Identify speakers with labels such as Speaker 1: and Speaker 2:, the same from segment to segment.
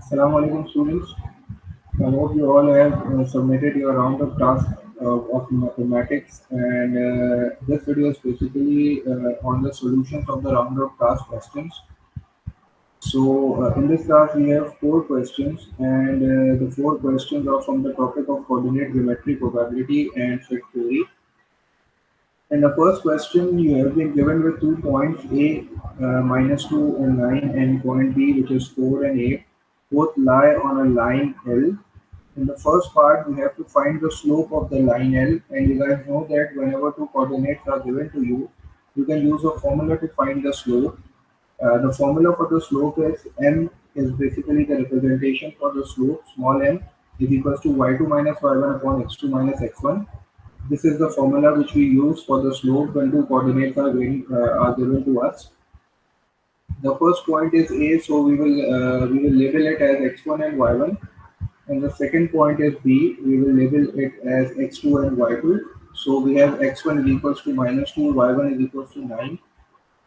Speaker 1: Assalamu alaikum students. I hope you all have submitted your round of tasks of mathematics, and this video is basically on the solutions of the round of task questions. So in this class we have four questions, and the four questions are from the topic of coordinate geometry, probability and set theory. In the first question, you have been given with 2 points A -2 and 9 and point B which is 4 and 8. Both lie on a line L. In the first part, we have to find the slope of the line L, and you guys know that whenever two coordinates are given to you, you can use a formula to find the slope. The formula for the slope is m is basically the representation for the slope, small m is equals to y2 minus y1 upon x2 minus x1. This is the formula which we use for the slope when two coordinates are given to us. The first point is A, so we will label it as x1 and y1. And the second point is B, we will label it as x2 and y2. So we have x1 is equals to -2, y1 is equals to 9,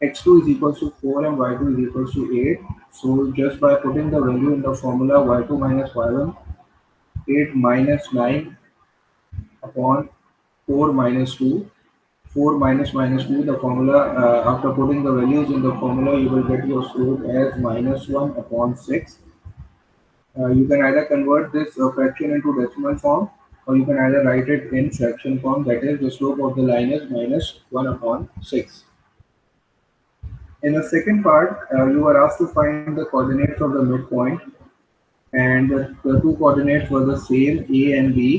Speaker 1: x2 is equals to 4 and y2 is equals to 8. So just by putting the value in the formula y2 minus y1, 8 minus 9 upon 4 minus 2. 4 minus minus 2, the formula, after putting the values in the formula, you will get your slope as -1 upon 6. You can either convert this fraction into decimal form, or you can either write it in fraction form, that is the slope of the line is -1 upon 6. In the second part, you are asked to find the coordinates of the midpoint, and the two coordinates were the same, A and B.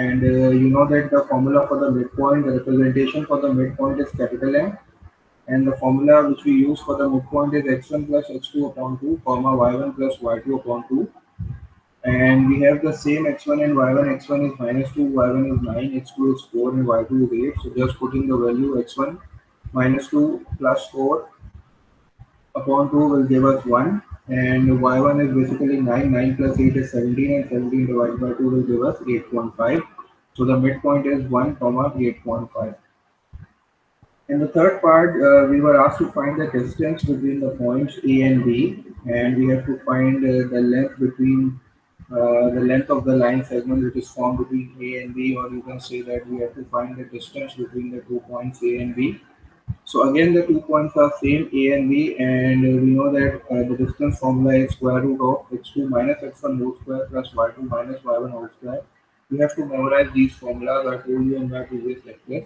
Speaker 1: And you know that the formula for the midpoint, the representation for the midpoint is capital M, and the formula which we use for the midpoint is x1 plus x2 upon 2, comma y1 plus y2 upon 2. And we have the same x1 and y1. X1 is -2, y1 is 9, x2 is 4, and y2 is 8. So just putting the value x1 -2 plus 4 upon 2 will give us 1. And y1 is basically 9, 9 plus 8 is 17, and 17 divided by 2 will give us 8.5. So the midpoint is 1, comma 8.5. In the third part, we were asked to find the distance between the points A and B, and we have to find the length between the length of the line segment which is formed between A and B, or you can say that we have to find the distance between the 2 points A and B. So again, the 2 points are same, A and B, and we know that the distance formula is square root of x2 minus x1 whole square plus y2 minus y1 whole square. You have to memorize these formulas. I told you in my previous lecture.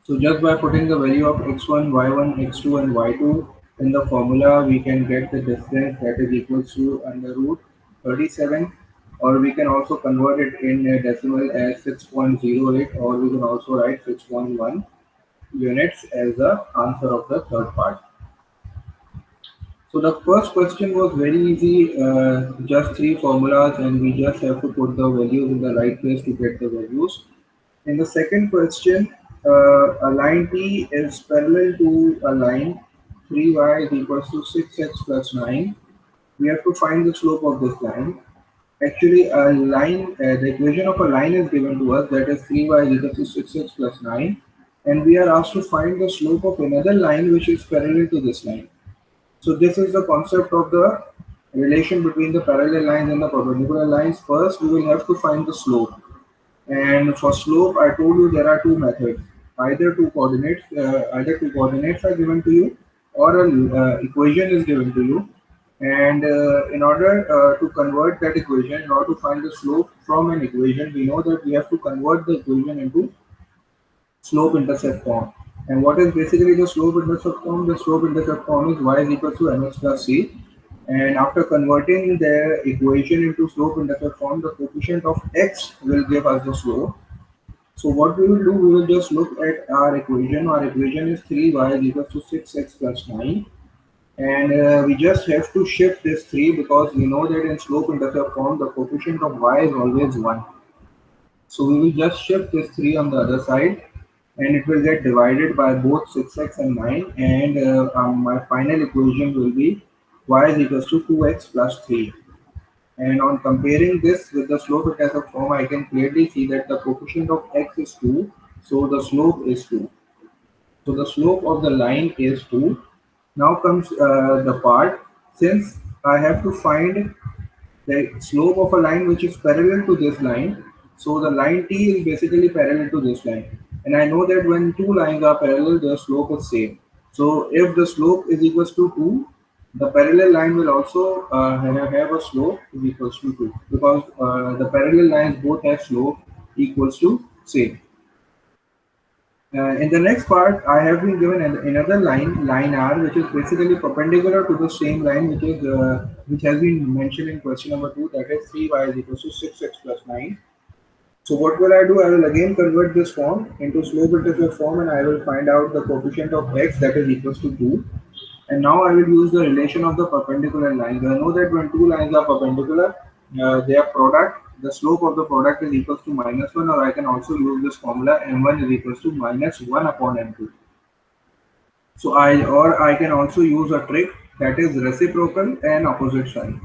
Speaker 1: So just by putting the value of x1, y1, x2 and y2 in the formula, we can get the distance that is equals to under root 37, or we can also convert it in a decimal as 6.08, or we can also write 6.1 units as the answer of the third part. So the first question was very easy, just three formulas, and we just have to put the values in the right place to get the values. In the second question, a line T is parallel to a line 3y is equals to 6x plus 9. We have to find the slope of this line. Actually, a line, the equation of a line is given to us, that is 3y is equal to 6x plus 9. And we are asked to find the slope of another line which is parallel to this line. So this is the concept of the relation between the parallel lines and the perpendicular lines. First, we will have to find the slope. And for slope, I told you there are two methods. Either two coordinates are given to you, or an equation is given to you. And in order to convert that equation, in order to find the slope from an equation, we know that we have to convert the equation into slope intercept form. And what is basically the slope intercept form? The slope intercept form is y is equal to mx plus c. And after converting the equation into slope intercept form, the coefficient of x will give us the slope. So what we will do, we will just look at our equation. Our equation is 3y is equal to 6x plus 9. And we just have to shift this 3, because we know that in slope intercept form, the coefficient of y is always 1. So we will just shift this 3 on the other side, and it will get divided by both 6x and 9, and my final equation will be y is equals to 2x plus 3. And on comparing this with the slope intercept form, I can clearly see that the coefficient of x is 2, so the slope is 2. So the slope of the line is 2. Now comes the part, since I have to find the slope of a line which is parallel to this line. So the line T is basically parallel to this line. And I know that when two lines are parallel, their slope is same. So if the slope is equals to 2, the parallel line will also have a slope is equals to 2 because the parallel lines both have slope equals to same. In the next part, I have been given another line, line R, which is basically perpendicular to the same line, which has been mentioned in question number 2, that is 3y is equals to 6x plus 9. So what will I do? I will again convert this form into slope intercept form, and I will find out the coefficient of x, that is equals to 2. And now I will use the relation of the perpendicular lines. I know that when two lines are perpendicular, their product, the slope of the product is equals to -1, or I can also use this formula m1 is equals to -1 upon m2. So I can also use a trick, that is reciprocal and opposite sign.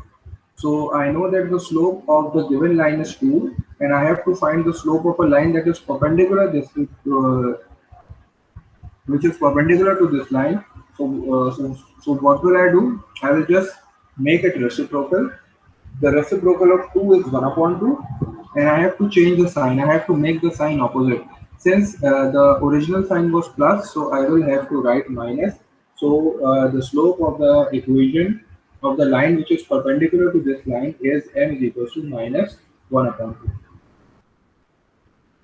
Speaker 1: So I know that the slope of the given line is 2, and I have to find the slope of a line that is perpendicular which is perpendicular to this line. So what will I do? I will just make it reciprocal. The reciprocal of 2 is 1 upon 2, and I have to change the sign. I have to make the sign opposite. Since the original sign was plus, so I will have to write minus. So the slope of the equation of the line which is perpendicular to this line is m is equals to minus 1 upon 2.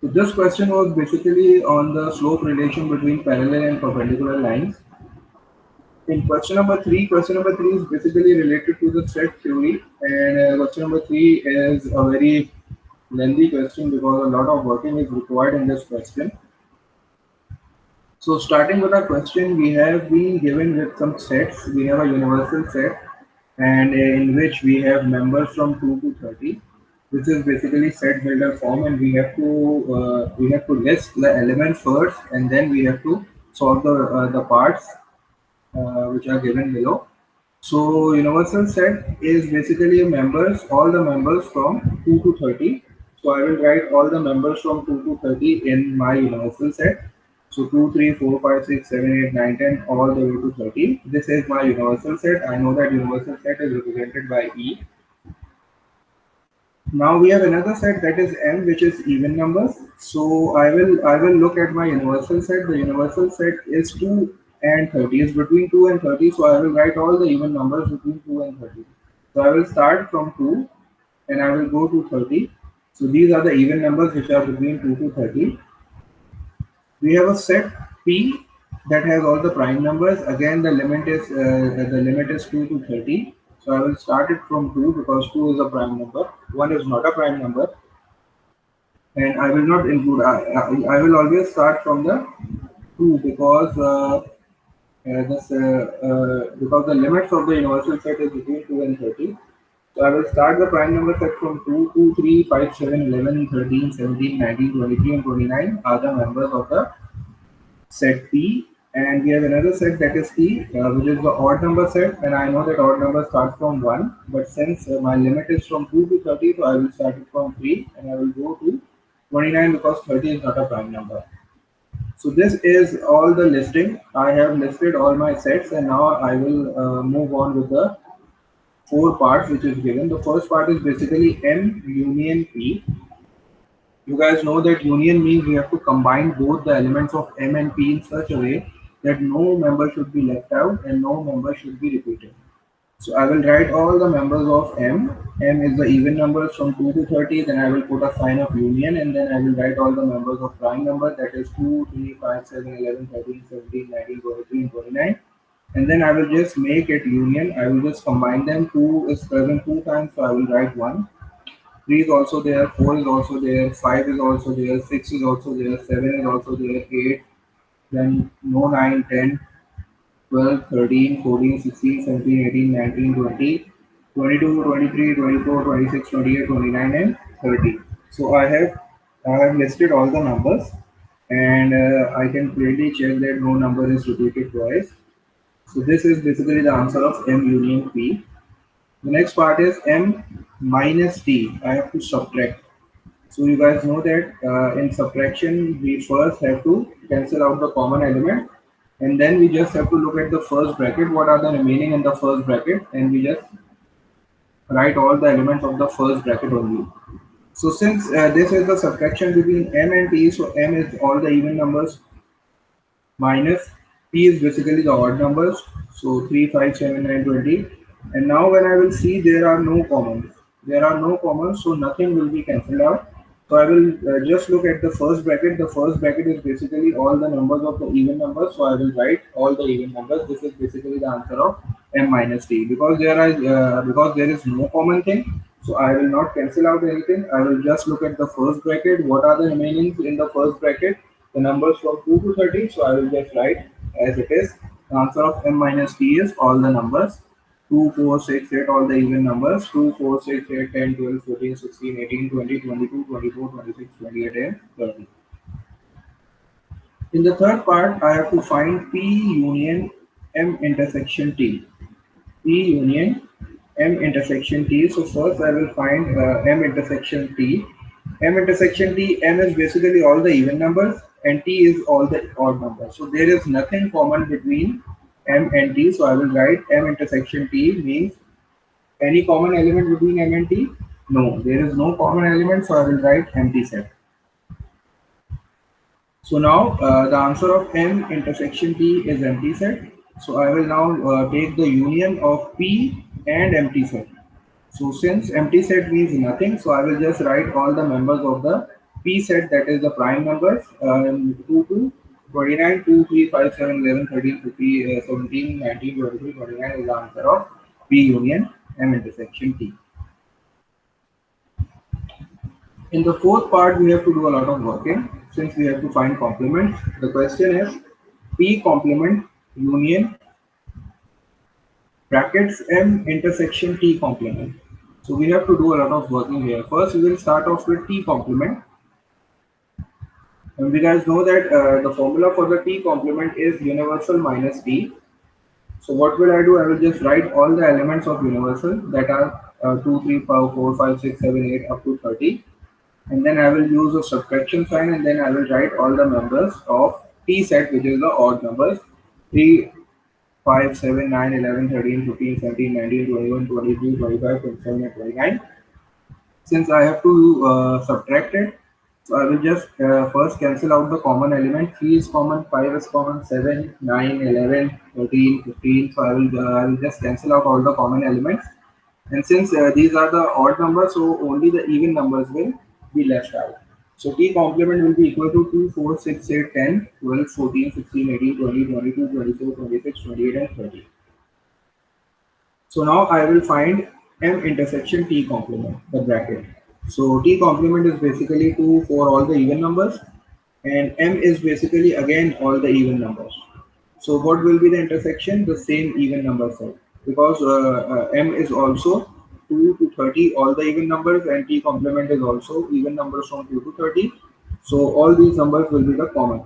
Speaker 1: So this question was basically on the slope relation between parallel and perpendicular lines. In question number three is basically related to the set theory, and question number three is a very lengthy question because a lot of working is required in this question. So starting with our question, we have been given with some sets. We have a universal set, and in which we have members from 2 to 30. This is basically set builder form, and we have to list the elements first, and then we have to solve the parts which are given below. So universal set is basically members, all the members from 2 to 30. So I will write all the members from 2 to 30 in my universal set. So 2, 3, 4, 5, 6, 7, 8, 9, 10, all the way to 30. This is my universal set. I know that universal set is represented by E. Now we have another set, that is M, which is even numbers. So I will look at my universal set. The universal set is 2 and 30. It's between 2 and 30. So I will write all the even numbers between 2 and 30. So I will start from 2 and I will go to 30. So these are the even numbers which are between 2 to 30. We have a set P that has all the prime numbers. Again, the limit is 2 to 30. So I will start it from 2 because 2 is a prime number. 1 is not a prime number, and I will not include. I will always start from the 2 because the limits of the universal set is between 2 and 30. So I will start the prime number set from 2, 2, 3, 5, 7, 11, 13, 17, 19, 23, and 29 are the members of the set P, and we have another set that is T, which is the odd number set, and I know that odd number starts from 1, but since my limit is from 2 to 30, so I will start it from 3 and I will go to 29 because 30 is not a prime number. So this is all the listing. I have listed all my sets, and now I will move on with the four parts which is given. The first part is basically M union P. You guys know that union means we have to combine both the elements of M and P in such a way that no member should be left out and no member should be repeated. So I will write all the members of M. M is the even numbers from 2 to 30. Then I will put a sign of union, and then I will write all the members of prime number, that is 2, 3, 5, 7, 11, 13, 17, 19, 23, and 29. And then I will just make it union. I will just combine them. 2 is present 2 times, so I will write 1. 3 is also there, 4 is also there, 5 is also there, 6 is also there, 7 is also there, 8, then no 9, 10, 12, 13, 14, 16, 17, 18, 19, 20, 22, 23, 24, 26, 28, 29, and 30. So I have listed all the numbers, and I can clearly check that no number is repeated twice. So this is basically the answer of M union P. The next part is M minus T. I have to subtract. So you guys know that in subtraction, we first have to cancel out the common element, and then we just have to look at the first bracket, what are the remaining in the first bracket, and we just write all the elements of the first bracket only. So since this is the subtraction between m and t, so m is all the even numbers minus p is basically the odd numbers. So 3, 5, 7, 9, 20. And now when I will see there are no commons. There are no commons, so nothing will be cancelled out. So I will just look at the first bracket. The first bracket is basically all the numbers of the even numbers. So I will write all the even numbers. This is basically the answer of m minus t because there is no common thing. So I will not cancel out anything. I will just look at the first bracket. What are the remaining in the first bracket? The numbers from 2 to 30. So I will just write as it is. The answer of m minus t is all the numbers 2, 4, 6, 8, all the even numbers 2, 4, 6, 8, 10, 12, 14, 16, 18, 20, 22, 24, 26, 28, and 30. In the third part, I have to find P union M intersection T. P union M intersection T. So first I will find M intersection T. M intersection T, M is basically all the even numbers and T is all the odd numbers. So there is nothing common between M and T. So I will write M intersection T means any common element between M and T? No, there is no common element, so I will write empty set. So now the answer of M intersection T is empty set. So I will now take the union of P and empty set. So since empty set means nothing, so I will just write all the members of the P set, that is the prime numbers 2 to 29, 2, 3, 5, 7, 11, 13, 15, 17, 19, 23, 29 is the answer of P union M intersection T. In the fourth part, we have to do a lot of working since we have to find complement. The question is P complement union brackets M intersection T complement. So we have to do a lot of working here. First, we will start off with T complement. And we guys know that the formula for the T complement is universal minus T. So what will I do? I will just write all the elements of universal that are 2, 3, 4, 5, 6, 7, 8 up to 30. And then I will use a subtraction sign and then I will write all the members of T set, which is the odd numbers 3, 5, 7, 9, 11, 13, 15, 17, 19, 21, 22, 25, 27, and 29. Since I have to subtract it, so I will just first cancel out the common element. 3 is common, 5 is common, 7, 9, 11, 13, 15. So I will just cancel out all the common elements. And since these are the odd numbers, so only the even numbers will be left out. So T complement will be equal to 2, 4, 6, 8, 10, 12, 14, 16, 18, 20, 22, 24, 26, 28, and 30. So now I will find M intersection T complement, the bracket. So T complement is basically 2 for all the even numbers and M is basically again all the even numbers. So what will be the intersection? The same even number set because M is also 2 to 30 all the even numbers and T complement is also even numbers from 2 to 30. So all these numbers will be the common.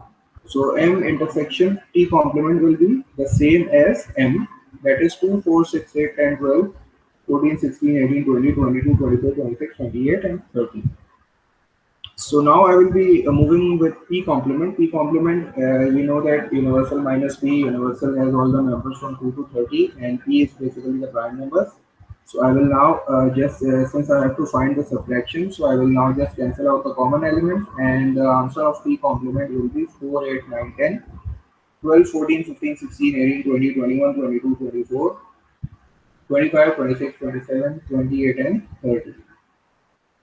Speaker 1: So M intersection T complement will be the same as M, that is 2, 4, 6, 8, 10, 12, 14, 16, 18, 20, 22, 24, 26, 28, and 30. So now I will be moving with P complement. P complement, we know that universal minus P, universal has all the numbers from 2 to 30, and P is basically the prime numbers. So I will now since I have to find the subtraction, so I will now just cancel out the common elements, and the answer of P complement will be 4, 8, 9, 10, 12, 14, 15, 16, 18, 20, 21, 22, 24, 25, 26, 27, 28, and 30.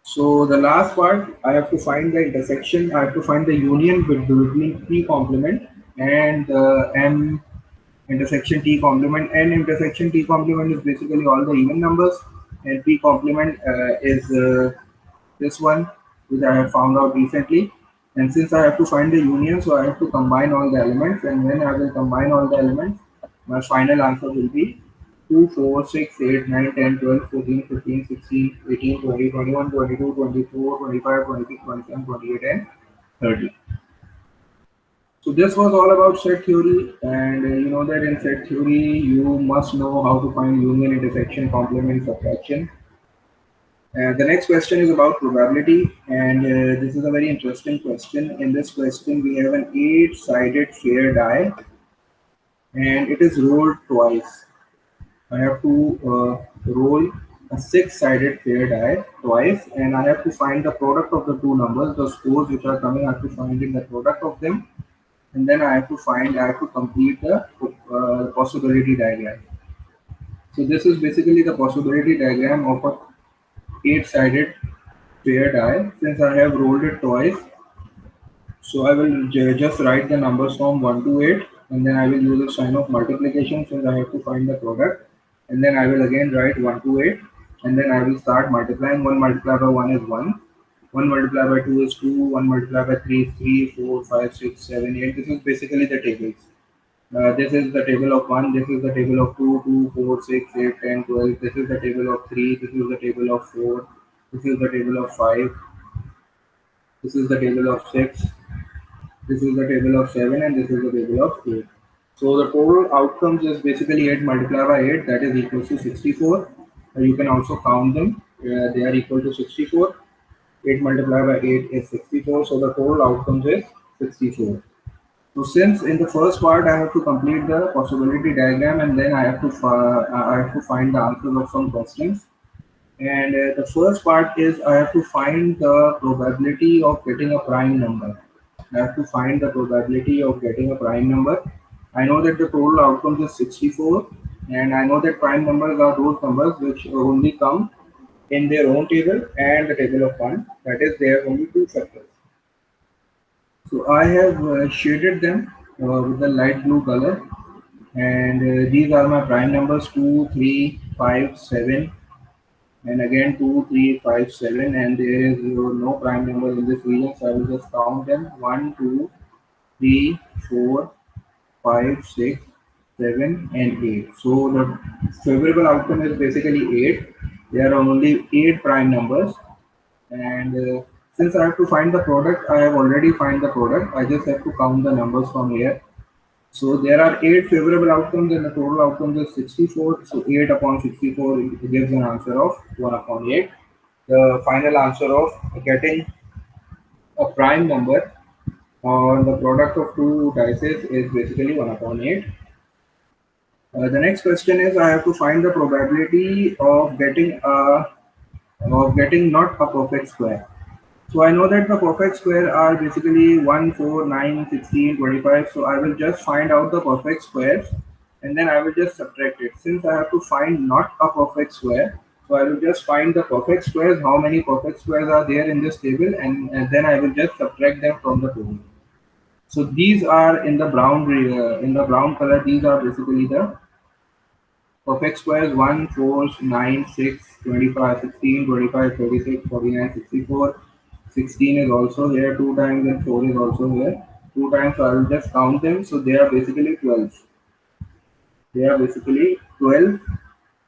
Speaker 1: So the last part, I have to find the intersection. I have to find the union between P complement and M intersection T complement. N intersection T complement is basically all the even numbers, and P complement is this one, which I have found out recently. And since I have to find the union, so I have to combine all the elements. And when I will combine all the elements, my final answer will be 2, 4, 6, 8, 9, 10, 12, 14, 15, 16, 18, 20, 21, 22, 24, 25, 26, 27, 28, and 30. So this was all about set theory, and you know that in set theory you must know how to find union, intersection, complement, subtraction. The next question is about probability, and this is a very interesting question. In this question, we have an 8-sided fair die, and it is rolled twice. I have to roll a six-sided pair die twice, and I have to find the product of the two numbers, the scores which are coming. I have to find in the product of them, and then I have to complete the possibility diagram. So this is basically the possibility diagram of a eight-sided pair die. Since I have rolled it twice, so I will just write the numbers from 1 to 8, and then I will use a sign of multiplication since I have to find the product, and then I will again write 1 to 8, and then I will start multiplying. 1 multiplied by 1 is 1, 1 multiplied by 2 is 2, 1 multiplied by 3 is 3, 4, 5, 6, 7, 8. This is basically the tables. This is the table of 1, this is the table of 2, 2, 4, 6, 8, 10, 12. This is the table of 3, this is the table of 4, this is the table of 5, this is the table of 6, this is the table of 7, and this is the table of 8. So the total outcomes is basically 8 multiplied by 8, that is equal to 64. You can also count them. They are equal to 64. 8 multiplied by 8 is 64. So the total outcomes is 64. So since in the first part I have to complete the possibility diagram, and then I have to find the answers of some questions. And the first part is I have to find the probability of getting a prime number. I have to find the probability of getting a prime number. I know that the total outcomes is 64, and I know that prime numbers are those numbers which only come in their own table and the table of 1. That is, there are only two factors. So I have shaded them with the light blue color, and these are my prime numbers 2, 3, 5, 7, and again 2, 3, 5, 7, and there is no prime number in this region, so I will just count them 1, 2, 3, 4, 5, 6, 7, and 8. So the favorable outcome is basically 8. There are only 8 prime numbers, and since I have to find the product, I have already find the product. I just have to count the numbers from here. So there are 8 favorable outcomes, and the total outcomes is 64. So 8 upon 64 gives an answer of 1 upon 8. The final answer of getting a prime number on the product of two dices is basically 1 upon 8. The next question is I have to find the probability of getting not a perfect square. So I know that the perfect square are basically 1, 4, 9, 16, 25. So I will just find out the perfect squares, and then I will just subtract it. Since I have to find not a perfect square, so I will just find the perfect squares, how many perfect squares are there in this table, and then I will just subtract them from the total. So these are in the brown color. These are basically the perfect squares: 1, 4, 9, 6, 25, 16, 25, 36, 49, 64. 16 is also here 2 times, and 4 is also here 2 times. So I will just count them. So they are basically 12. They are basically 12,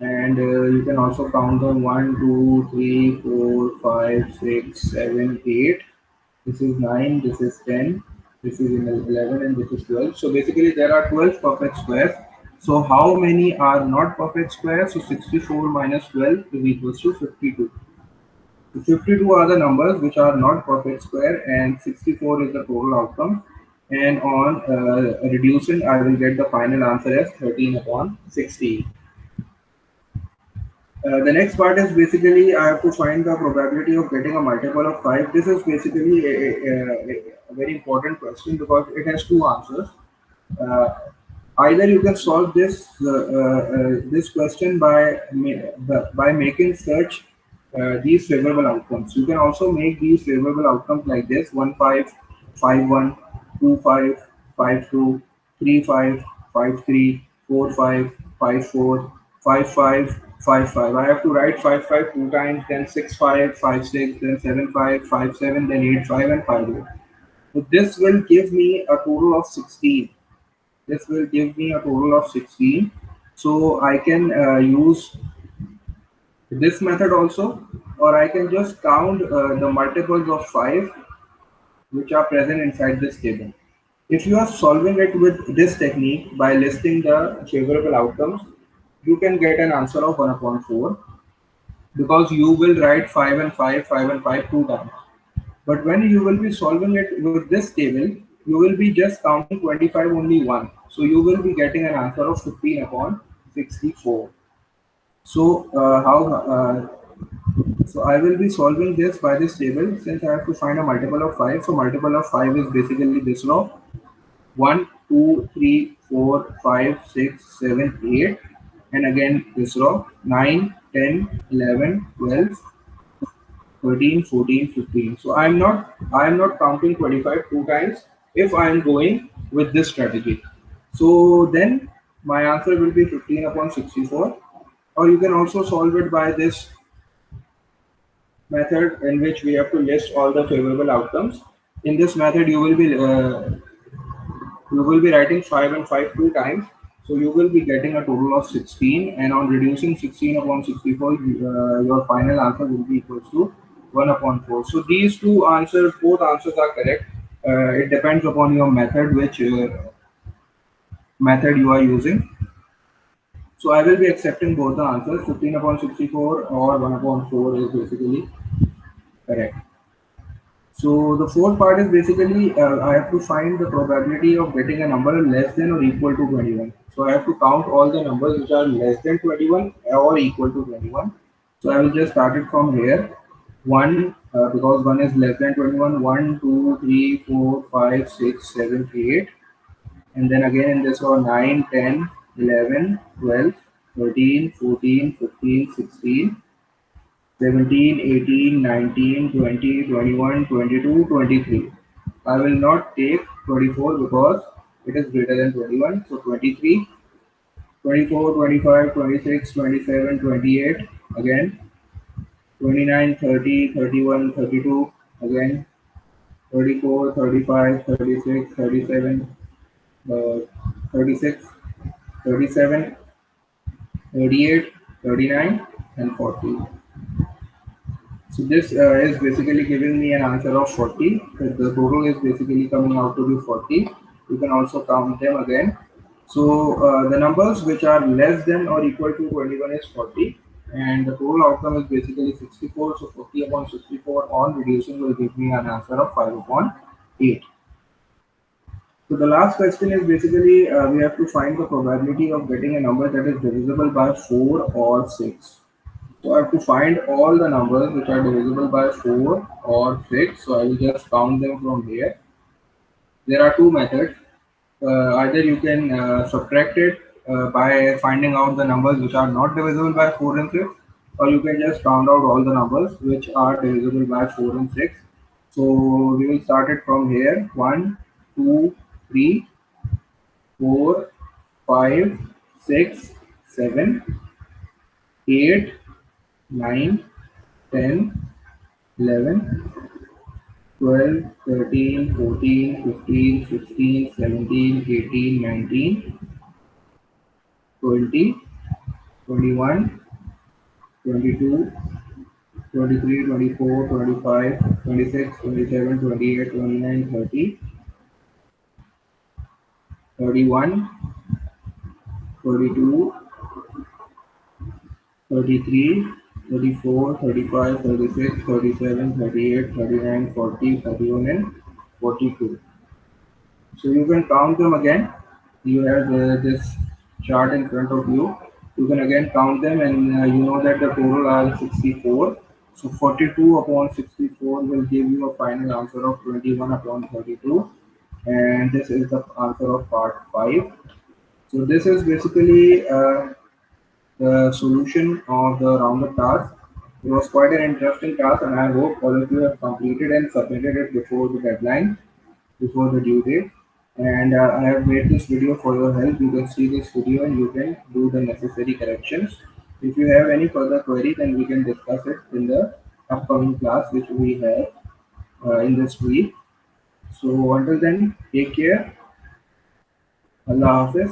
Speaker 1: and you can also count them 1, 2, 3, 4, 5, 6, 7, 8. This is 9, this is 10, this is 11, and this is 12. So basically there are 12 perfect squares. So how many are not perfect squares? So 64 minus 12 is equals to 52. So 52 are the numbers which are not perfect square, and 64 is the total outcome. And on reducing, I will get the final answer as 13 upon 16. The next part is basically I have to find the probability of getting a multiple of 5. This is basically a very important question because it has two answers. Uh, Either you can solve this question by making search these favorable outcomes. You can also make these favorable outcomes like this: 1 5 5 1 2 5 5 2 3 5 5 3 4 5 5 4 5 5 5 5. I have to write 5 5 two times, then 6 5 5 6, then 7 5 5 7, then 8 5, and 5 8. So this will give me a total of 16. This will give me a total of 16. So I can use this method also, or I can just count the multiples of 5 which are present inside this table. If you are solving it with this technique by listing the favorable outcomes, you can get an answer of 1 upon 4, because you will write 5 and 5, 5 and 5 two times. But when you will be solving it with this table, you will be just counting 25 only one. So you will be getting an answer of 15 upon 64. So so I will be solving this by this table since I have to find a multiple of 5. So multiple of 5 is basically this row: 1, 2, 3, 4, 5, 6, 7, 8, and again this row: 9, 10, 11, 12, 13, 14, 15. So I am not counting 25 two times if I am going with this strategy. So then my answer will be 15 upon 64, or you can also solve it by this method in which we have to list all the favorable outcomes. In this method, you will be writing 5 and 5 two times. So you will be getting a total of 16, and on reducing 16 upon 64, your final answer will be equals to 1 upon 4. So these two answers, both answers are correct. It depends upon your method, which method you are using. So I will be accepting both the answers. 15 upon 64 or 1 upon 4 is basically correct. So the fourth part is basically I have to find the probability of getting a number less than or equal to 21. So I have to count all the numbers which are less than 21 or equal to 21. So I will just start it from here. 1, because 1 is less than 21, 1, 2, 3, 4, 5, 6, 7, 8. And then again in this one 9, 10, 11, 12, 13, 14, 15, 16. 17, 18, 19, 20, 21, 22, 23. I will not take 24 because it is greater than 21. So 23, 24, 25, 26, 27, 28. Again 29, 30, 31, 32. Again 34, 35, 36, 37, 36, 37, 38, 39, and 40. So this is basically giving me an answer of 40. The total is basically coming out to be 40. You can also count them again. So the numbers which are less than or equal to 21 is 40, and the total outcome is basically 64. So 40 upon 64 on reducing will give me an answer of 5 upon 8. So the last question is basically we have to find the probability of getting a number that is divisible by 4 or 6. So I have to find all the numbers which are divisible by 4 or 6. So I will just count them from here. There are two methods. Either you can subtract it by finding out the numbers which are not divisible by 4 and 6, or you can just count out all the numbers which are divisible by 4 and 6. So we will start it from here: 1, 2, 3, 4, 5, 6, 7, 8, 9, 10, 11, 12, 13, 14, 15, 16, 17, 18, 19, 20, 21, 22, 23, 24, 25, 26, 27, 28, 29, 30, 31, 32, 33, 34, 35, 36, 37, 38, 39, 40, 41, and 42. So you can count them again. You have this chart in front of you. You can again count them, and you know that the total are 64. So 42 upon 64 will give you a final answer of 21 upon 32. And this is the answer of part 5. So this is basically the solution of the roundup task. It was quite an interesting task, and I hope all of you have completed and submitted it before the deadline, before the due date. And I have made this video for your help. You can see this video and you can do the necessary corrections. If you have any further query, then we can discuss it in the upcoming class which we have in this week. So until then, take care. Allah Hafiz.